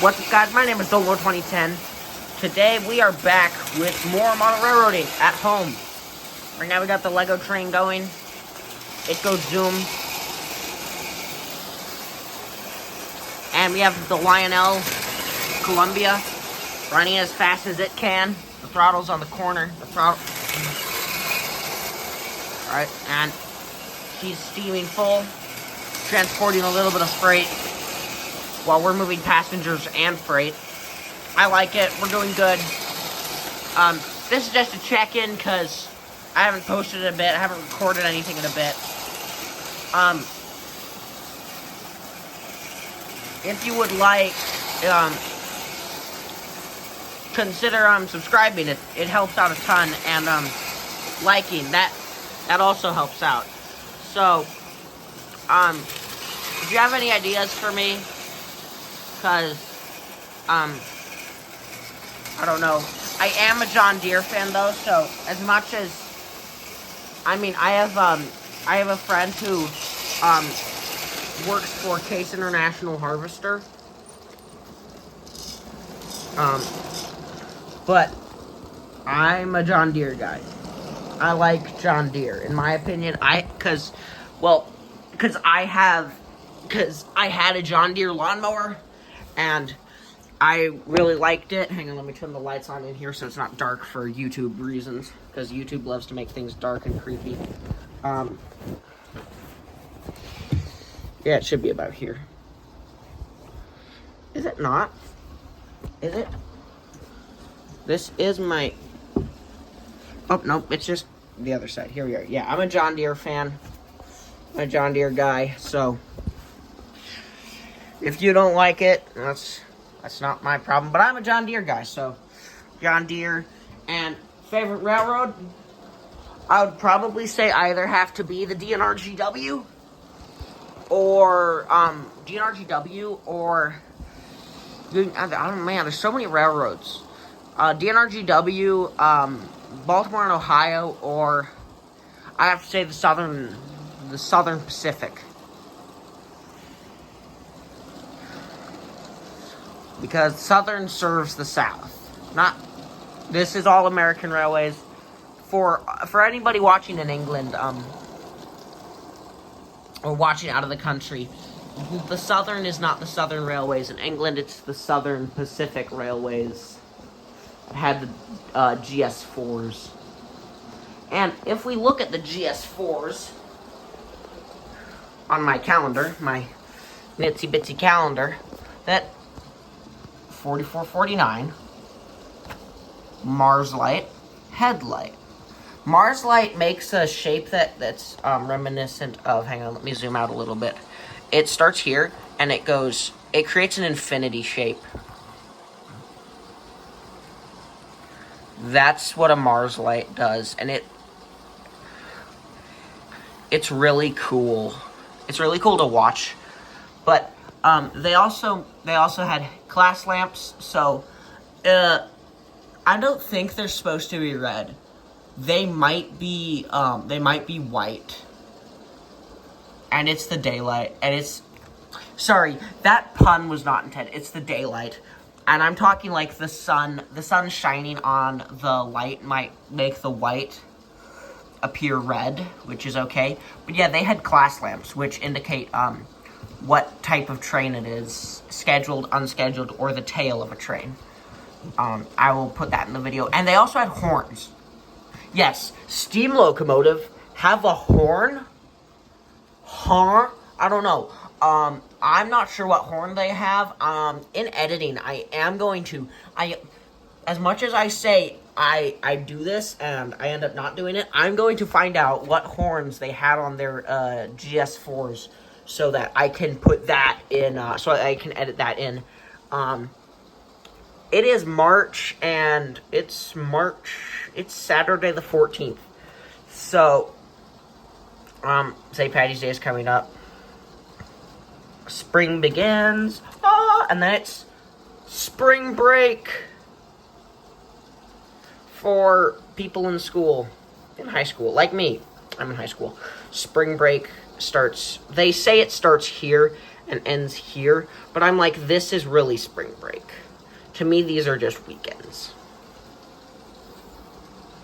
What's up, guys? My name is Dolor2010. Today we are back with more model railroading at home. Right now we got the Lego train going. It goes zoom. And we have the Lionel Columbia running as fast as it can. The throttle's on the corner. The throttle. Alright, and she's steaming full, transporting a little bit of freight while we're moving passengers and freight. I like it. We're doing good. This is just a check-in because I haven't posted in a bit. I haven't recorded anything in a bit. If you would like, consider subscribing. It helps out a ton, and liking that also helps out. So, if you have any ideas for me, because I don't know. I am a John Deere fan though, so as much as I have a friend who works for Case International Harvester. But I'm a John Deere guy. I like John Deere, in my opinion. Because I had a John Deere lawnmower, and I really liked it. Hang on, let me turn the lights on in here so it's not dark for YouTube reasons, because YouTube loves to make things dark and creepy. Yeah, it should be about here. Is it not? Is it? This is my... Oh, no, it's just the other side. Here we are. Yeah, I'm a John Deere fan. I'm a John Deere guy, so if you don't like it, that's not my problem. But I'm a John Deere guy, so John Deere. And favorite railroad, I would probably say either have to be the DNRGW or DNRGW or I don't know, man, there's so many railroads. DNRGW, Baltimore and Ohio, or I have to say the Southern Pacific. Because Southern serves the South. This is all American Railways. For anybody watching in England, or watching out of the country, the Southern is not the Southern Railways. In England, it's the Southern Pacific Railways. It had the GS4s. And if we look at the GS4s on my calendar, my nitsy bitsy calendar, that 4449 Mars Light headlight. Mars Light makes a shape that's reminiscent of, hang on, let me zoom out a little bit. It starts here and it creates an infinity shape. That's what a Mars Light does, and it's really cool. It's really cool to watch. But they also had class lamps, so I don't think they're supposed to be red. They might be white. And it's the daylight, and it's... Sorry, that pun was not intended. It's the daylight. And I'm talking like the sun shining on the light might make the white appear red, which is okay. But yeah, they had class lamps, which indicate what type of train it is, scheduled, unscheduled, or the tail of a train. I will put that in the video. And they also had horns. Yes, steam locomotive have a horn? Huh? I don't know. I'm not sure what horn they have. In editing, I am going to... as much as I say I do this and I end up not doing it, I'm going to find out what horns they had on their GS4s so that I can put that in, so I can edit that in. It is March, and it's Saturday the 14th. So, St. Paddy's Day is coming up. Spring begins, and then it's spring break for people in school, in high school, like me. I'm in high school. Spring break starts, they say it starts here, and ends here. But I'm like, this is really spring break. To me, these are just weekends.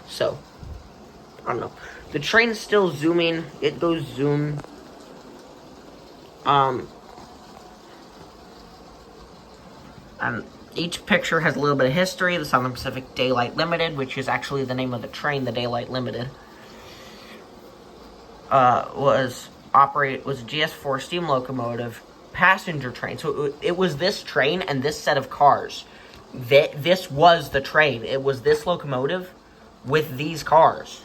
So, I don't know. The train's still zooming. It goes zoom. And each picture has a little bit of history. The Southern Pacific Daylight Limited, which is actually the name of the train, the Daylight Limited, was a GS4 steam locomotive passenger train. So it was this train and this set of cars. This was the train. It was this locomotive with these cars.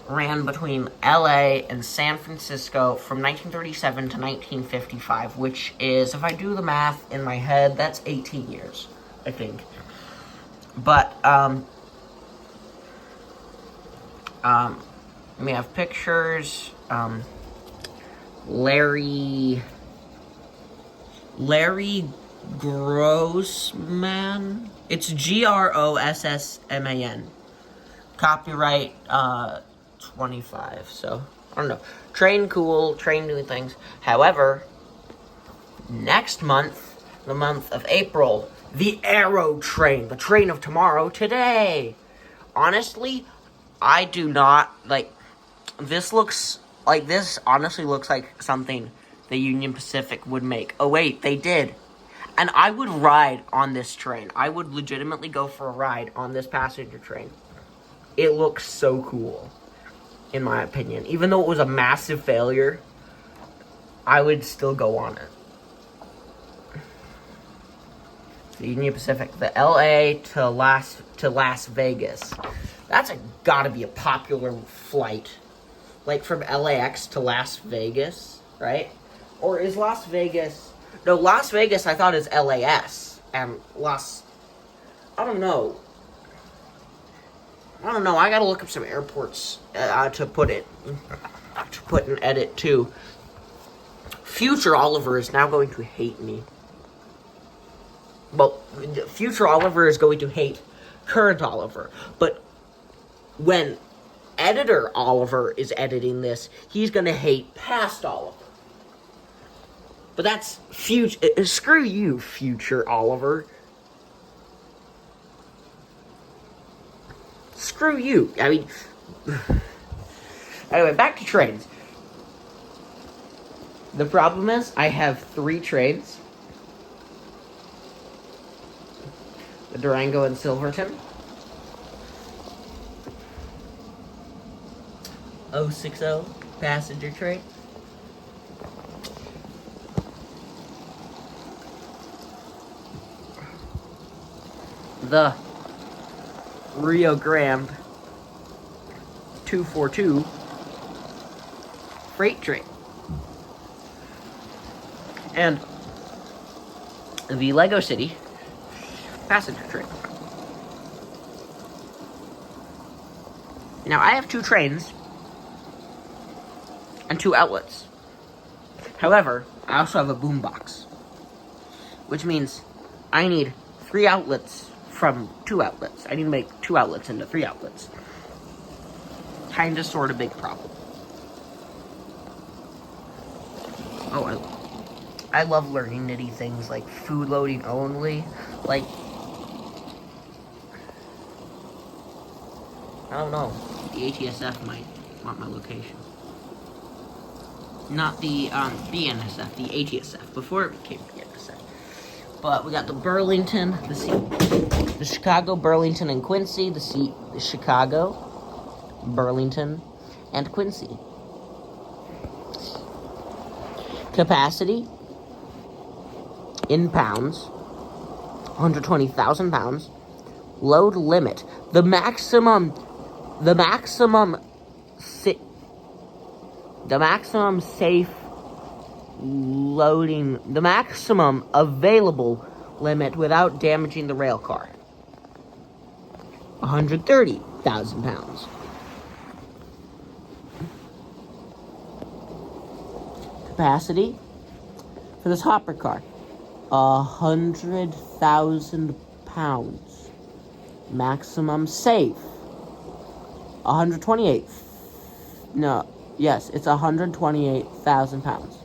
Ran between LA and San Francisco from 1937 to 1955, which is, if I do the math in my head, that's 18 years, I think. But, we have pictures. Larry Grossman. It's Grossman. Copyright 25. So I don't know. Train cool. Train doing things. However, next month, the month of April, the Aero Train, the train of tomorrow, today. Honestly, I do not like. This honestly looks like something the Union Pacific would make. Oh wait, they did. And I would ride on this train. I would legitimately go for a ride on this passenger train. It looks so cool, in my opinion. Even though it was a massive failure, I would still go on it. The Union Pacific, the LA to Las Vegas. That's gotta be a popular flight. Like from LAX to Las Vegas, right? Or is Las Vegas... No, Las Vegas I thought is LAS. And I don't know. I gotta look up some airports to put an edit to. Future Oliver is now going to hate me. Well, future Oliver is going to hate current Oliver. But when editor Oliver is editing this, he's gonna hate past Oliver. But that's future. Screw you, future Oliver. Screw you. I mean, anyway, back to trains. The problem is, I have 3 trains. The Durango and Silverton. 060 passenger train. The Rio Grande 242 freight train. And the Lego City passenger train. Now, I have 2 trains and 2 outlets. However, I also have a boombox, which means I need 3 outlets from 2 outlets. I need to make 2 outlets into 3 outlets. Kinda, sorta big problem. Oh, I love learning nitty things like food loading only. Like, I don't know. The ATSF might want my location. Not the BNSF, the ATSF, before it became BNSF. But we got the Burlington, the Chicago, Burlington, and Quincy. The Chicago, Burlington, and Quincy. Capacity in pounds, 120,000 pounds. Load limit. The maximum safe loading, the maximum available limit without damaging the rail car. 130,000 pounds. Capacity for this hopper car, 100,000 pounds. Maximum safe, 128. No, yes, it's 128,000 pounds.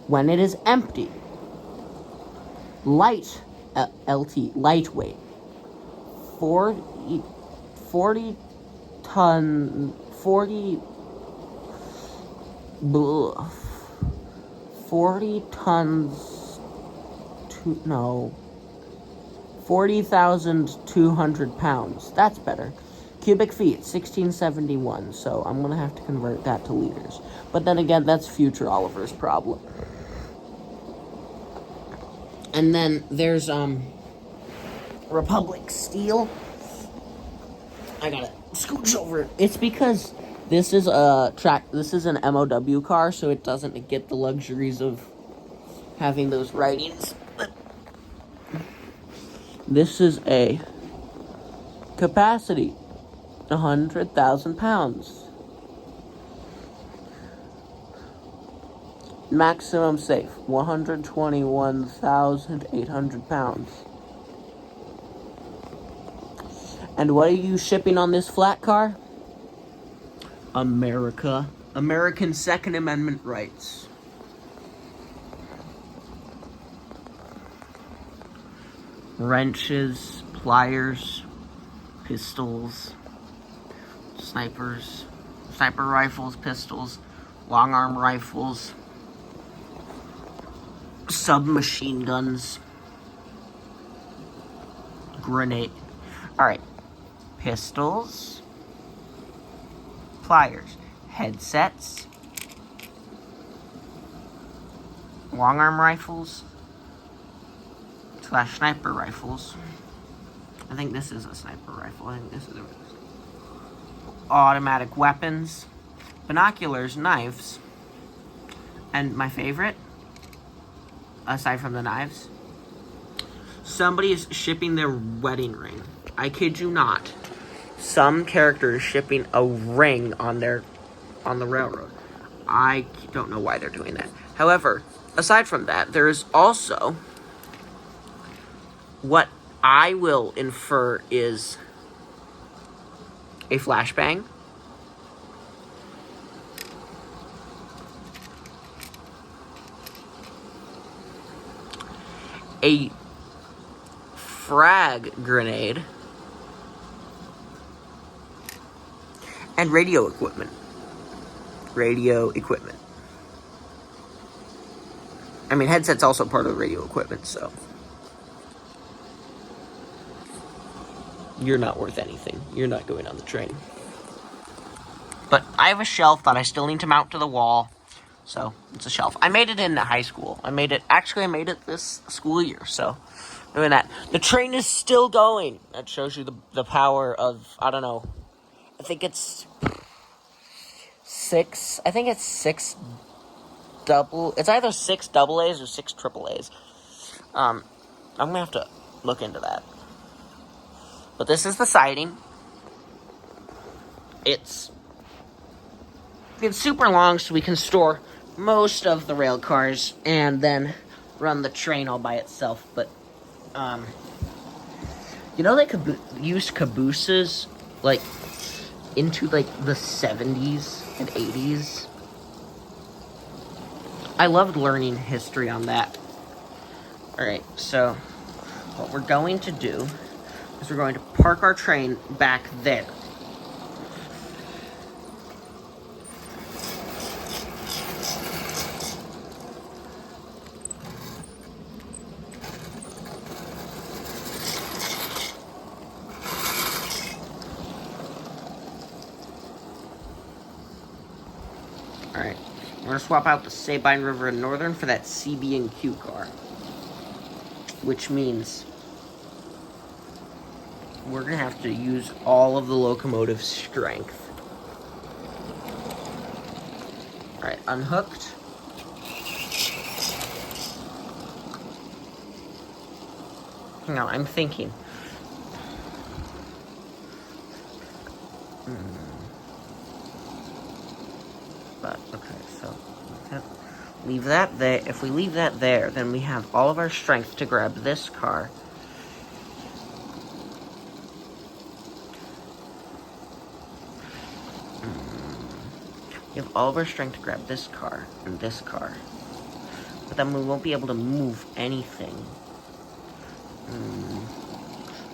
when it is empty. Light, LT, lightweight. 40 ton, 40, 40 tons, 40,200 pounds. That's better. Cubic feet, 1671. So I'm going to have to convert that to liters. But then again, that's future Oliver's problem. And then there's, Republic Steel. I gotta scooch over. It's because this is an MOW car, so it doesn't get the luxuries of having those writings. But this is a capacity, 100,000 pounds. Maximum safe, 121,800 pounds. And what are you shipping on this flat car? America. American Second Amendment rights. Wrenches, pliers, pistols, sniper rifles, pistols, long arm rifles, submachine guns, grenade. Alright. Pistols, pliers, headsets, long arm rifles / sniper rifles. I think this is a sniper rifle. I think this is automatic weapons, binoculars, knives, and my favorite, aside from the knives, somebody is shipping their wedding ring. I kid you not. Some character is shipping a ring on the railroad. I don't know why they're doing that. However, aside from that, there is also what I will infer is a flashbang, a frag grenade, and radio equipment. I mean, headset's also part of the radio equipment, so you're not worth anything. You're not going on the train. But I have a shelf that I still need to mount to the wall, so it's a shelf. I made it in high school. I made it this school year, so doing that. The train is still going. That shows you the power of, I don't know, I think it's six it's either 6 double A's or 6 triple A's. I'm gonna have to look into that. But this is the siding. It's super long, so we can store most of the rail cars and then run the train all by itself. But they use cabooses like into like the 70s and 80s. I loved learning history on that. Alright, so what we're going to do is we're going to park our train back there. Alright, we're going to swap out the Sabine River and Northern for that CB&Q car. Which means we're going to have to use all of the locomotive strength. Alright, unhooked. Hang on, I'm thinking. But, okay, so leave that there. If we leave that there, then we have all of our strength to grab this car. We have all of our strength to grab this car and this car. but then we won't be able to move anything.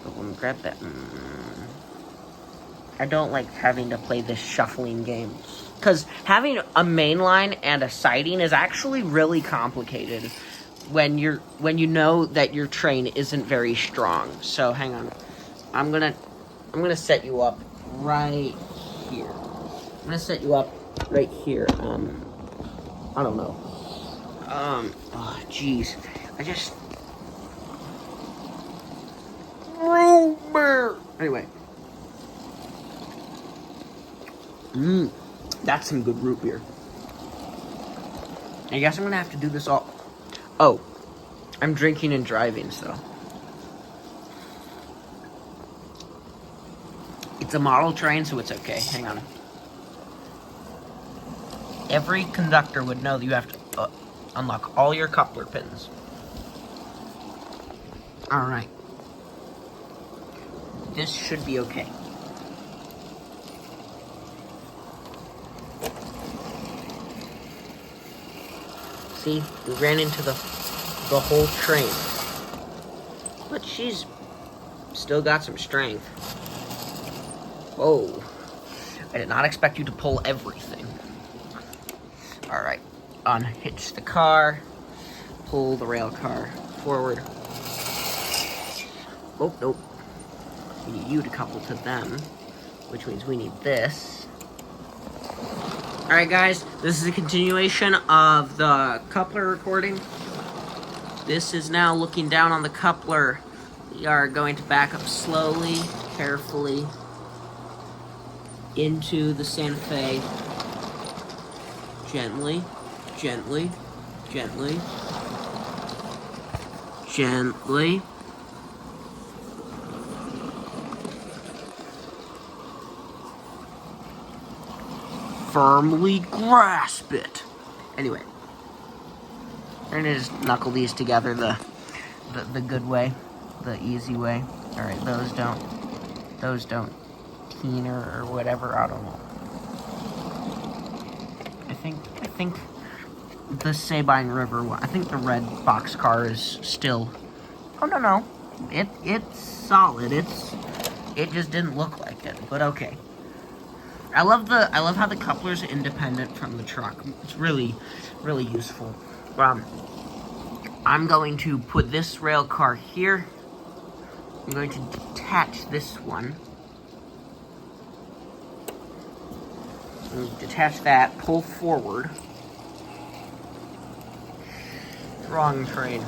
But when we grab that... I don't like having to play this shuffling game. Because having a main line and a siding is actually really complicated when you know that your train isn't very strong. So hang on. I'm gonna set you up right here. I'm gonna set you up right here. I don't know. Oh jeez. Anyway. That's some good root beer. I guess I'm gonna have to do this all. Oh, I'm drinking and driving, so. It's a model train, so it's okay. Hang on. Every conductor would know that you have to unlock all your coupler pins. Alright. This should be okay. See, we ran into the whole train. But she's still got some strength. Whoa. I did not expect you to pull everything. Alright. Unhitch the car. Pull the rail car forward. Oh, nope. We need you to couple to them, which means we need this. Alright guys, this is a continuation of the coupler recording. This is now looking down on the coupler. We are going to back up slowly, carefully, into the Santa Fe. Gently, gently, gently, gently. Firmly grasp it. Anyway, I'm gonna just knuckle these together the good way, the easy way. All right, those don't keen or whatever. I don't know. I think the Sabine River one. I think the red boxcar is still. Oh no, it's solid. It just didn't look like it, but okay. I love how the coupler's independent from the truck. It's really, really useful. I'm going to put this rail car here. I'm going to detach this one. Detach that, pull forward. Wrong train.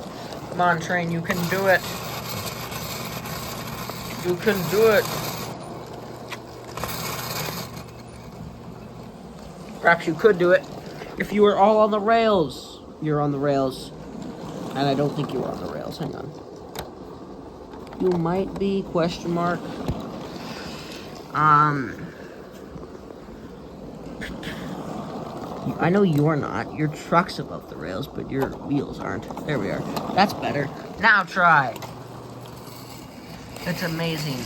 Come on, train, you can do it. You can do it. Perhaps you could do it if you were all on the rails. You're on the rails. And I don't think you were on the rails. Hang on. You might be, question mark. I know you're not. Your truck's above the rails, but your wheels aren't. There we are. That's better. Now try. That's amazing.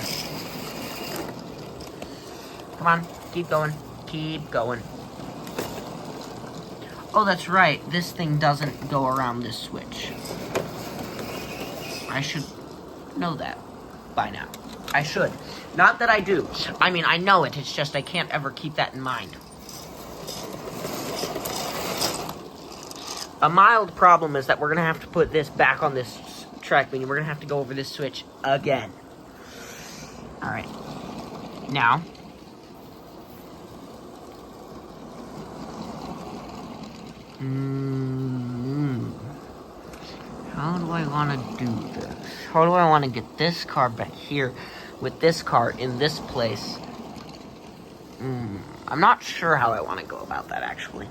Come on. Keep going. Keep going. Oh, that's right. This thing doesn't go around this switch. I should know that by now. I should. Not that I do. I mean, I know it. It's just I can't ever keep that in mind. A mild problem is that we're going to have to put this back on this track, meaning we're going to have to go over this switch again. Alright. Now. How do I want to do this? How do I want to get this car back here with this car in this place? I'm not sure how I want to go about that, actually.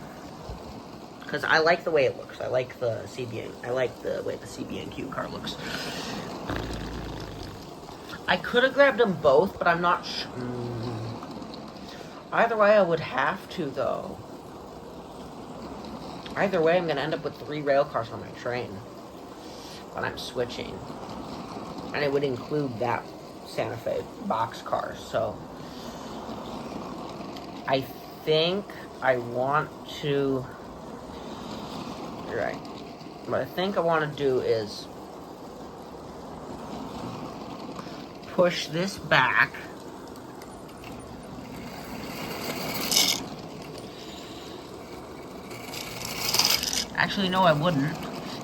Because I like the way it looks. I like the CBN. I like the way the CBNQ car looks. I could have grabbed them both, but I'm not sure. Either way, I would have to, though. Either way, I'm going to end up with 3 rail cars on my train when I'm switching. And it would include that Santa Fe box car. So I think I want to... Right. what I think I want to do is push this back. Actually, no, I wouldn't.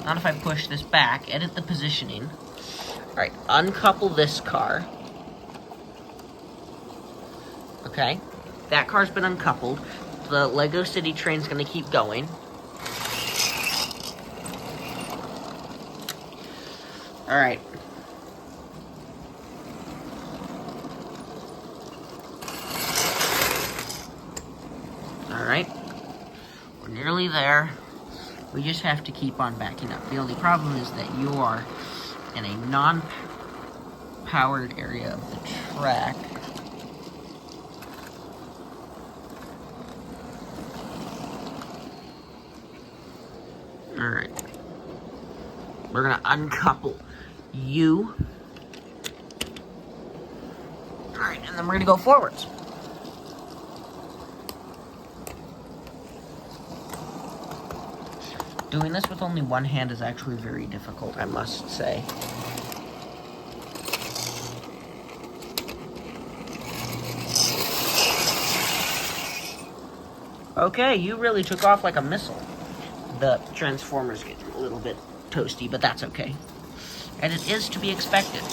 Not if I push this back, edit the positioning. Alright, uncouple this car. Okay, that car's been uncoupled. The Lego City train's gonna keep going. Alright. Alright. We're nearly there. We just have to keep on backing up. The only problem is that you are in a non-powered area of the track. Alright. We're gonna uncouple you. Alright, and then we're gonna go forwards. Doing this with only one hand is actually very difficult, I must say. Okay, you really took off like a missile. The Transformers get a little bit toasty, but that's okay. And it is to be expected.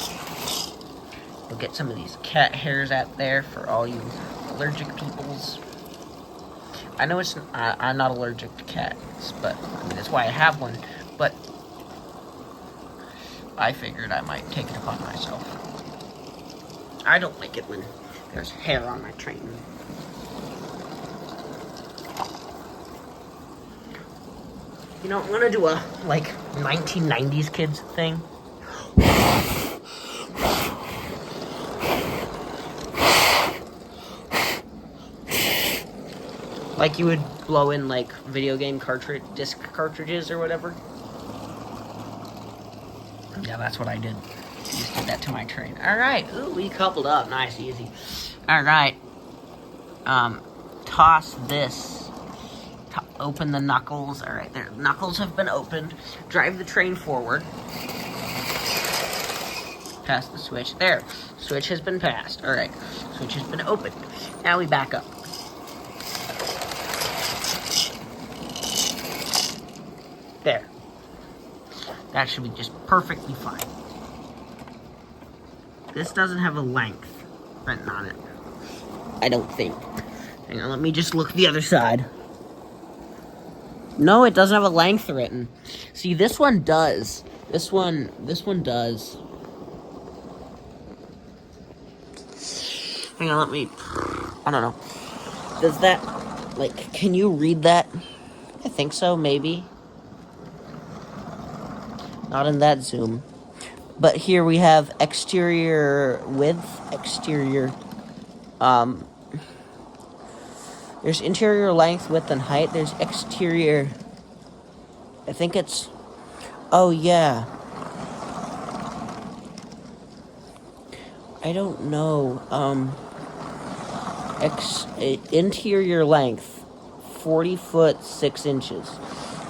We'll get some of these cat hairs out there for all you allergic peoples. I know I'm not allergic to cats, but I mean, that's why I have one, but I figured I might take it upon myself. I don't like it when there's hair on my train. You know, I'm gonna do a, like, 1990s kids thing. Like you would blow in, like, video game disc cartridges or whatever. Yeah, that's what I did. Just did that to my train. Alright, ooh, we coupled up. Nice, easy. Alright. Toss this. Open the knuckles. Alright, there. Knuckles have been opened. Drive the train forward. Pass the switch. There. Switch has been passed. Alright. Switch has been opened. Now we back up. There. That should be just perfectly fine. This doesn't have a length written on it. I don't think. Hang on, let me just look the other side. No, it doesn't have a length written. See, this one does. This one does. Hang on, let me... I don't know. Does that... Like, can you read that? I think so, maybe. Not in that zoom. But here we have exterior width, exterior, there's interior length, width, and height. There's exterior, I think it's, oh yeah. I don't know, interior length, 40 foot, 6 inches.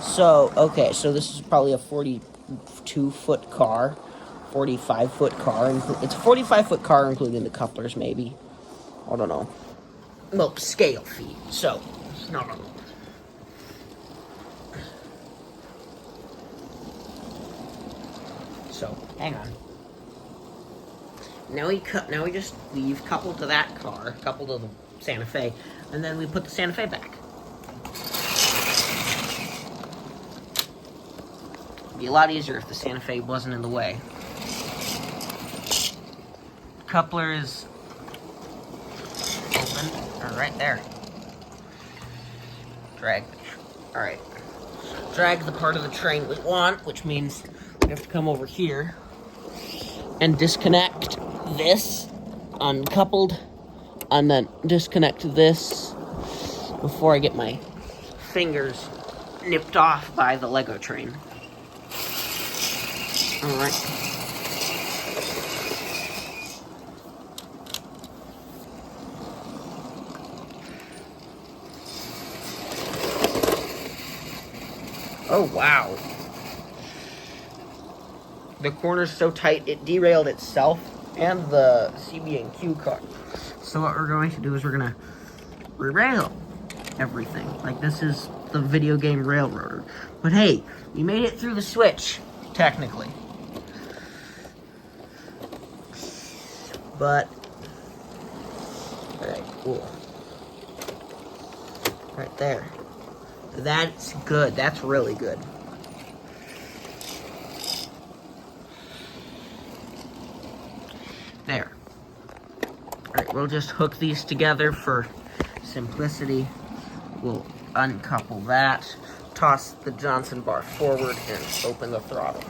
So, okay, so this is probably a 42-foot car, 45-foot car. It's a 45-foot car, including the couplers, maybe. I don't know. Well, scale feet, so, no. So, hang on. Now we just leave coupled to that car, coupled to the Santa Fe, and then we put the Santa Fe back. It'd be a lot easier if the Santa Fe wasn't in the way. Coupler is open, or right there. Drag. Alright. Drag the part of the train we want, which means we have to come over here and disconnect this, uncoupled, and then disconnect this before I get my fingers nipped off by the Lego train. Alright. Oh, wow. the corner's so tight it derailed itself and the CB&Q car. So what we're going to do is we're gonna re-rail everything. Like, this is the video game Railroader. But hey, we made it through the switch, technically. But, alright, cool. Right there. That's good. That's really good. There. Alright, we'll just hook these together for simplicity. We'll uncouple that, toss the Johnson bar forward, and open the throttle.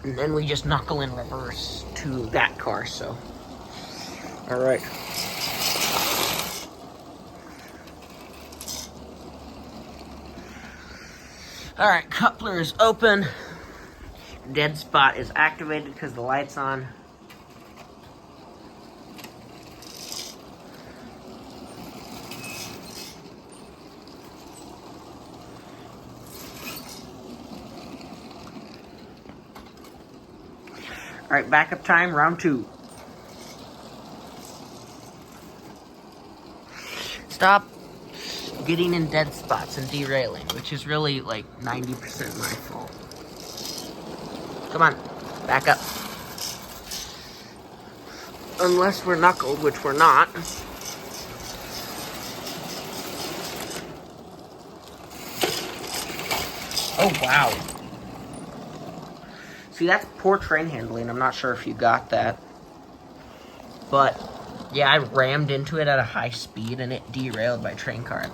And then we just knuckle in reverse to that car, so. Alright. Alright, coupler is open. Dead spot is activated because the light's on. Alright, backup time, round 2. Stop getting in dead spots and derailing, which is really like 90% my fault. Come on, back up. Unless we're knuckled, which we're not. Oh, wow. See, that's poor train handling. I'm not sure if you got that. But, yeah, I rammed into it at a high speed and it derailed my train car.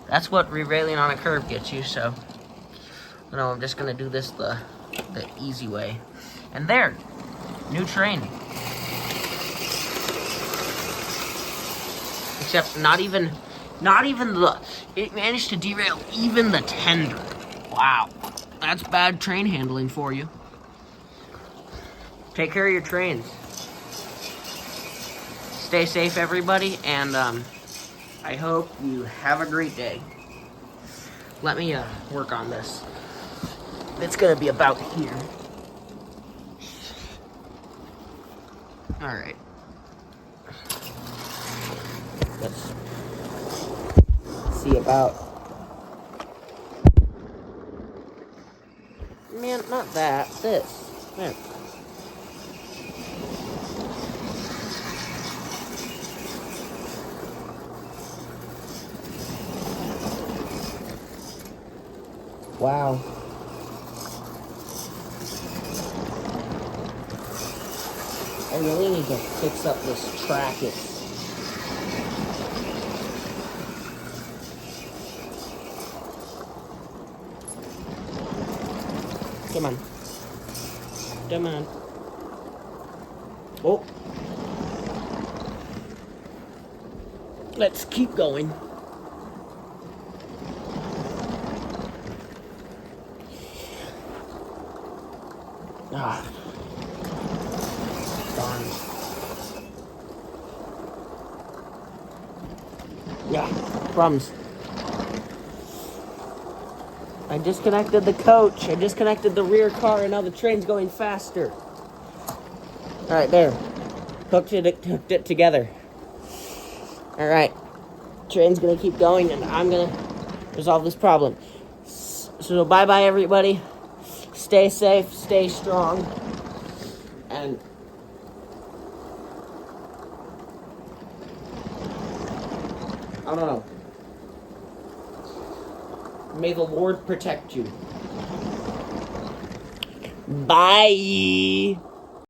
That's what re-railing on a curve gets you, so. No, I'm just gonna do this the easy way. And there, new train. Except not even it managed to derail even the tender. Wow, that's bad train handling for you. Take care of your trains. Stay safe, everybody, and I hope you have a great day. Let me work on this. It's gonna be about here. Alright. Let's see about... Man, not that. This. There. Wow. I really need to fix up this track. Come on. Come on. Oh. Let's keep going. Ah. Darn. Yeah, crumbs. I disconnected the coach. I disconnected the rear car, and now the train's going faster. Alright, there. Hooked it together. Alright. Train's gonna keep going, and I'm gonna resolve this problem. So bye-bye, everybody. Stay safe, stay strong, and I don't know. May the Lord protect you. Bye.